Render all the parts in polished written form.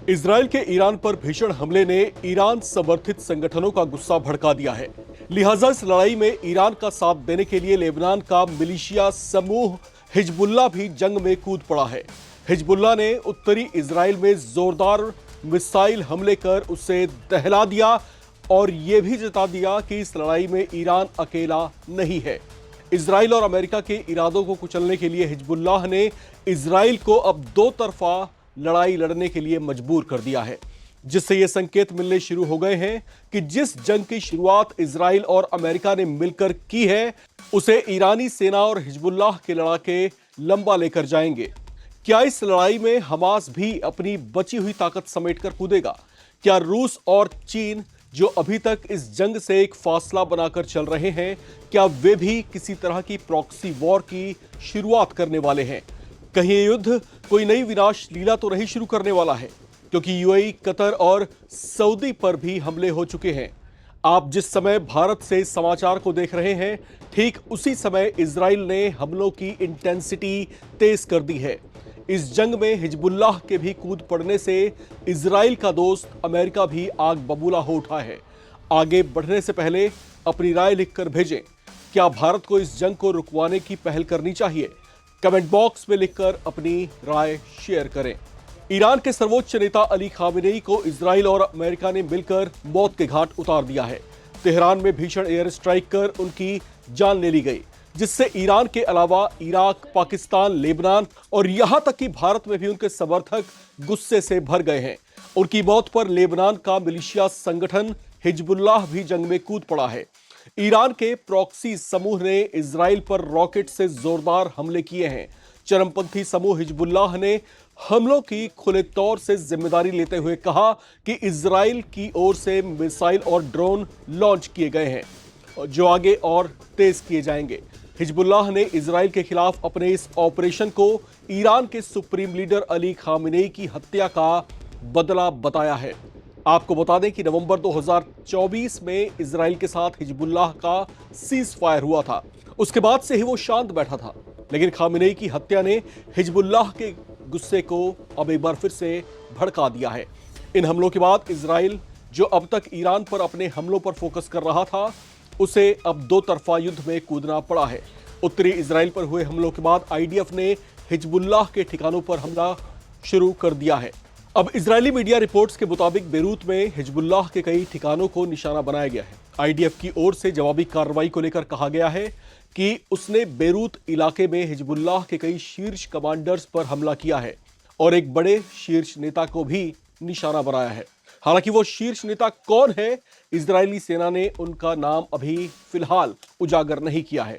Israel के Iran पर भीषण हमले ने ईरान समर्थित संगठनों का गुस्सा भड़का दिया है। लिहाजा इस लड़ाई में ईरान का साथ देने के लिए लेबनान का मिलिशिया समूह हिजबुल्लाह भी जंग में कूद पड़ा है। हिजबुल्लाह ने उत्तरी इजरायल में जोरदार मिसाइल हमले कर उसे दहला दिया और यह भी जता दिया कि इस लड़ाई में ईरान अकेला नहीं है। इजरायल और अमेरिका के इरादों को कुचलने के लिए हिजबुल्लाह ने इजरायल को अब दो तरफा लड़ाई लड़ने के लिए मजबूर कर दिया है, जिससे ये संकेत मिलने शुरू हो गए हैं कि जिस जंग की शुरुआत इजरायल और अमेरिका ने मिलकर की है, उसे ईरानी सेना और हिजबुल्लाह के लड़ाके लंबा लेकर जाएंगे। क्या इस लड़ाई में हमास भी अपनी बची हुई ताकत समेटकर कूदेगा? क्या रूस और चीन, जो अभी तक इस जंग से एक फासला बनाकर चल रहे हैं, क्या वे भी किसी तरह की प्रॉक्सी वॉर की शुरुआत करने वाले हैं? कहीं ये युद्ध कोई नई विनाश लीला तो नहीं शुरू करने वाला है, क्योंकि यूएई, कतर और सऊदी पर भी हमले हो चुके हैं। आप जिस समय भारत से इस समाचार को देख रहे हैं, ठीक उसी समय इजराइल ने हमलों की इंटेंसिटी तेज कर दी है। इस जंग में हिजबुल्लाह के भी कूद पड़ने से इजराइल का दोस्त अमेरिका भी आग बबूला हो उठा है। आगे बढ़ने से पहले अपनी राय लिखकर भेजें। क्या भारत को इस जंग को रुकवाने की पहल करनी चाहिए? कमेंट बॉक्स में लिखकर अपनी राय शेयर करें। ईरान के सर्वोच्च नेता अली खामेनेई को इजराइल और अमेरिका ने मिलकर मौत के घाट उतार दिया है। तेहरान में भीषण एयर स्ट्राइक कर उनकी जान ले ली गई, जिससे ईरान के अलावा इराक, पाकिस्तान, लेबनान और यहां तक कि भारत में भी उनके समर्थक गुस्से से भर गए हैं। उनकी मौत पर लेबनान का मिलिशिया संगठन हिजबुल्लाह भी जंग में कूद पड़ा है। ईरान के प्रॉक्सी समूह ने इजराइल पर रॉकेट से जोरदार हमले किए हैं। चरमपंथी समूह हिजबुल्लाह ने हमलों की खुले तौर से जिम्मेदारी लेते हुए कहा कि इजराइल की ओर से मिसाइल और ड्रोन लॉन्च किए गए हैं, जो आगे और तेज किए जाएंगे। हिजबुल्लाह ने इजराइल के खिलाफ अपने इस ऑपरेशन को ईरान के सुप्रीम लीडर अली खामेनेई की हत्या का बदला बताया है। आपको बता दें कि नवंबर 2024 में इजराइल के साथ हिजबुल्लाह का सीज फायर हुआ था। उसके बाद से ही वो शांत बैठा था, लेकिन खामेनेई की हत्या ने हिजबुल्लाह के गुस्से को अब एक बार फिर से भड़का दिया है। इन हमलों के बाद इजराइल, जो अब तक ईरान पर अपने हमलों पर फोकस कर रहा था, उसे अब दो तरफा युद्ध में कूदना पड़ा है। उत्तरी इजराइल पर हुए हमलों के बाद आईडीएफ ने हिजबुल्लाह के ठिकानों पर हमला शुरू कर दिया है। अब इजरायली मीडिया रिपोर्ट्स के मुताबिक बेरूत में हिजबुल्लाह के कई ठिकानों को निशाना बनाया गया है। आईडीएफ की ओर से जवाबी कार्रवाई को लेकर कहा गया है कि उसने बेरूत इलाके में हिजबुल्लाह के कई शीर्ष कमांडर्स पर हमला किया है और एक बड़े शीर्ष नेता को भी निशाना बनाया है। हालांकि वो शीर्ष नेता कौन है, इजरायली सेना ने उनका नाम अभी फिलहाल उजागर नहीं किया है।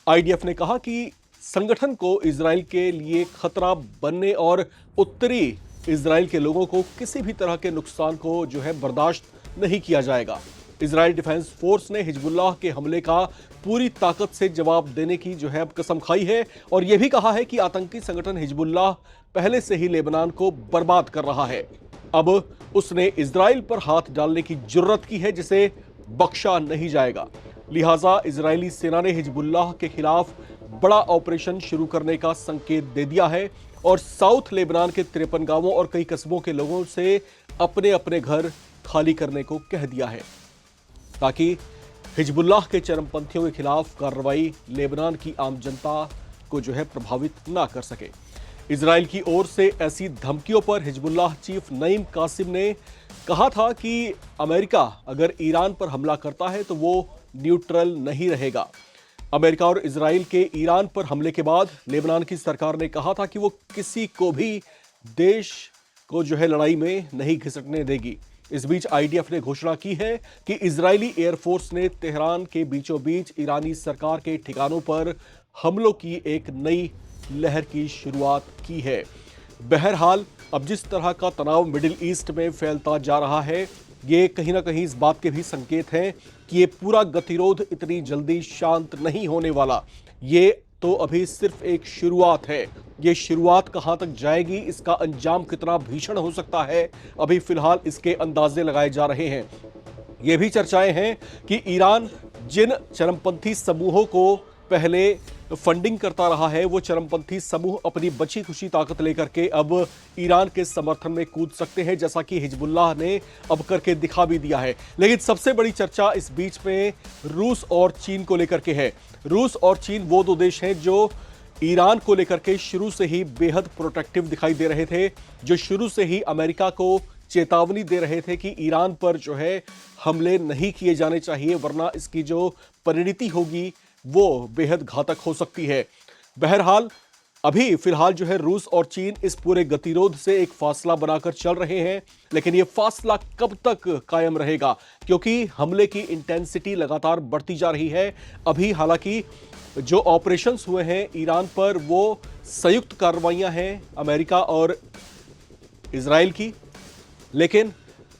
आईडीएफ ने कहा कि संगठन को इजराइल के लिए खतरा बनने और उत्तरी इजराइल के लोगों को किसी भी तरह के नुकसान को बर्दाश्त नहीं किया जाएगा। इजराइल डिफेंस फोर्स ने हिजबुल्लाह के हमले का पूरी ताकत से जवाब देने की अब कसम खाई है और यह भी कहा है कि आतंकी संगठन हिजबुल्लाह पहले से ही लेबनान को बर्बाद कर रहा है। अब उसने इजराइल पर हाथ डालने की जुर्रत की है, जिसे बख्शा नहीं जाएगा। लिहाजा इजरायली सेना ने हिजबुल्लाह के खिलाफ बड़ा ऑपरेशन शुरू करने का संकेत दे दिया है और साउथ लेबनान के 53 गांवों और कई कस्बों के लोगों से अपने अपने घर खाली करने को कह दिया है, ताकि हिजबुल्लाह के चरमपंथियों के खिलाफ कार्रवाई लेबनान की आम जनता को प्रभावित ना कर सके। इजराइल की ओर से ऐसी धमकियों पर हिजबुल्लाह चीफ नईम कासिम ने कहा था कि अमेरिका अगर ईरान पर हमला करता है तो वो न्यूट्रल नहीं रहेगा। अमेरिका और इजराइल के ईरान पर हमले के बाद लेबनान की सरकार ने कहा था कि वो किसी को भी देश को लड़ाई में नहीं घिसटने देगी। इस बीच आईडीएफ ने घोषणा की है कि इजरायली एयरफोर्स ने तेहरान के बीचों बीच ईरानी सरकार के ठिकानों पर हमलों की एक नई लहर की शुरुआत की है। बहरहाल अब जिस तरह का तनाव मिडिल ईस्ट में फैलता जा रहा है, ये कहीं ना कहीं इस बात के भी संकेत हैं कि ये पूरा गतिरोध इतनी जल्दी शांत नहीं होने वाला। ये तो अभी सिर्फ एक शुरुआत है। ये शुरुआत कहां तक जाएगी, इसका अंजाम कितना भीषण हो सकता है, अभी फिलहाल इसके अंदाजे लगाए जा रहे हैं। ये भी चर्चाएं हैं कि ईरान जिन चरमपंथी समूहों को पहले फंडिंग करता रहा है, वो चरमपंथी समूह अपनी बची खुशी ताकत लेकर के अब ईरान के समर्थन में कूद सकते हैं, जैसा कि हिजबुल्लाह ने अब करके दिखा भी दिया है। लेकिन सबसे बड़ी चर्चा इस बीच में रूस और चीन को लेकर के है। रूस और चीन वो दो देश हैं जो ईरान को लेकर के शुरू से ही बेहद प्रोटेक्टिव दिखाई दे रहे थे, जो शुरू से ही अमेरिका को चेतावनी दे रहे थे कि ईरान पर जो है हमले नहीं किए जाने चाहिए, वरना इसकी जो परिणति होगी वो बेहद घातक हो सकती है। बहरहाल अभी फिलहाल जो है रूस और चीन इस पूरे गतिरोध से एक फासला बनाकर चल रहे हैं, लेकिन ये फासला कब तक कायम रहेगा, क्योंकि हमले की इंटेंसिटी लगातार बढ़ती जा रही है। अभी हालांकि जो ऑपरेशंस हुए हैं ईरान पर वो संयुक्त कार्रवाइयां हैं अमेरिका और इजराइल की, लेकिन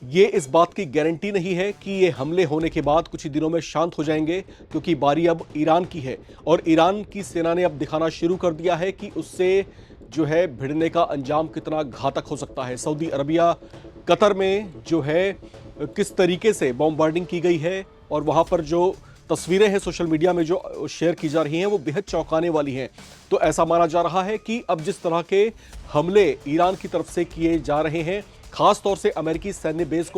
ये इस बात की गारंटी नहीं है कि ये हमले होने के बाद कुछ ही दिनों में शांत हो जाएंगे, क्योंकि बारी अब ईरान की है और ईरान की सेना ने अब दिखाना शुरू कर दिया है कि उससे जो है भिड़ने का अंजाम कितना घातक हो सकता है। सऊदी अरबिया, कतर में जो है किस तरीके से बॉम्बार्डिंग की गई है और वहां पर जो तस्वीरें हैं सोशल मीडिया में जो शेयर की जा रही हैं वो बेहद चौंकाने वाली हैं। तो ऐसा माना जा रहा है कि अब जिस तरह के हमले ईरान की तरफ से किए जा रहे हैं, खास तौर से अमेरिकी सैन्य बेस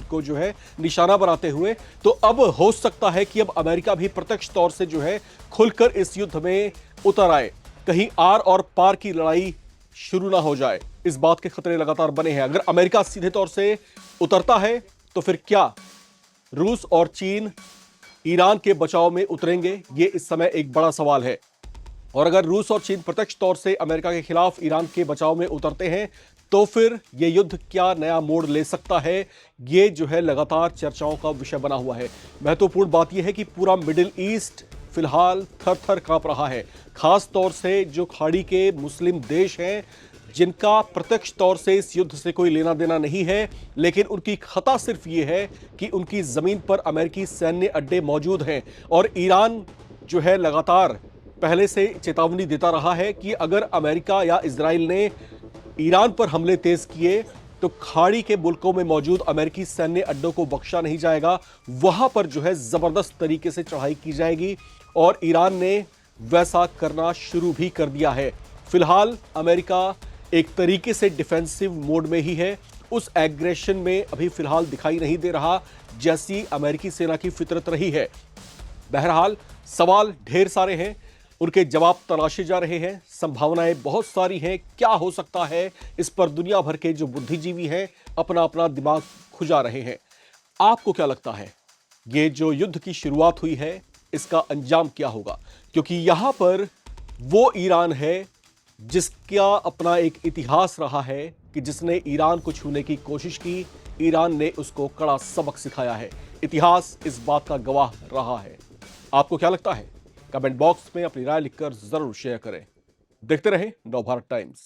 को जो है निशाना बनाते हुए, तो अब हो सकता है कि अब अमेरिका भी प्रत्यक्ष तौर से जो है खुलकर इस युद्ध में उतर आए। कहीं आर और पार की लड़ाई शुरू ना हो जाए, इस बात के खतरे लगातार बने हैं। अगर अमेरिका सीधे तौर से उतरता है तो फिर क्या रूस और चीन ईरान के बचाव में उतरेंगे, ये इस समय एक बड़ा सवाल है। और अगर रूस और चीन प्रत्यक्ष तौर से अमेरिका के खिलाफ ईरान के बचाव में उतरते हैं तो फिर यह युद्ध क्या नया मोड़ ले सकता है, ये जो है लगातार चर्चाओं का विषय बना हुआ है। महत्वपूर्ण बात यह है कि पूरा मिडिल ईस्ट फिलहाल थर थर कांप रहा है, खास तौर से जो खाड़ी के मुस्लिम देश हैं जिनका प्रत्यक्ष तौर से इस युद्ध से कोई लेना देना नहीं है, लेकिन उनकी खता सिर्फ ये है कि उनकी जमीन पर अमेरिकी सैन्य अड्डे मौजूद हैं और ईरान जो है लगातार पहले से चेतावनी देता रहा है कि अगर अमेरिका या इजराइल ने ईरान पर हमले तेज किए तो खाड़ी के मुल्कों में मौजूद अमेरिकी सैन्य अड्डों को बख्शा नहीं जाएगा, वहां पर जो है जबरदस्त तरीके से चढ़ाई की जाएगी और ईरान ने वैसा करना शुरू भी कर दिया है। फिलहाल अमेरिका एक तरीके से डिफेंसिव मोड में ही है, उस एग्रेशन में अभी फिलहाल दिखाई नहीं दे रहा जैसी अमेरिकी सेना की फितरत रही है। बहरहाल सवाल ढेर सारे हैं, उनके जवाब तलाशे जा रहे हैं, संभावनाएं बहुत सारी हैं। क्या हो सकता है, इस पर दुनिया भर के जो बुद्धिजीवी हैं अपना अपना दिमाग खुजा रहे हैं। आपको क्या लगता है, ये जो युद्ध की शुरुआत हुई है इसका अंजाम क्या होगा? क्योंकि यहां पर वो ईरान है जिसका अपना एक इतिहास रहा है कि जिसने ईरान को छूने की कोशिश की, ईरान ने उसको कड़ा सबक सिखाया है। इतिहास इस बात का गवाह रहा है। आपको क्या लगता है? कमेंट बॉक्स में अपनी राय लिखकर जरूर शेयर करें। देखते रहें नवभारत टाइम्स।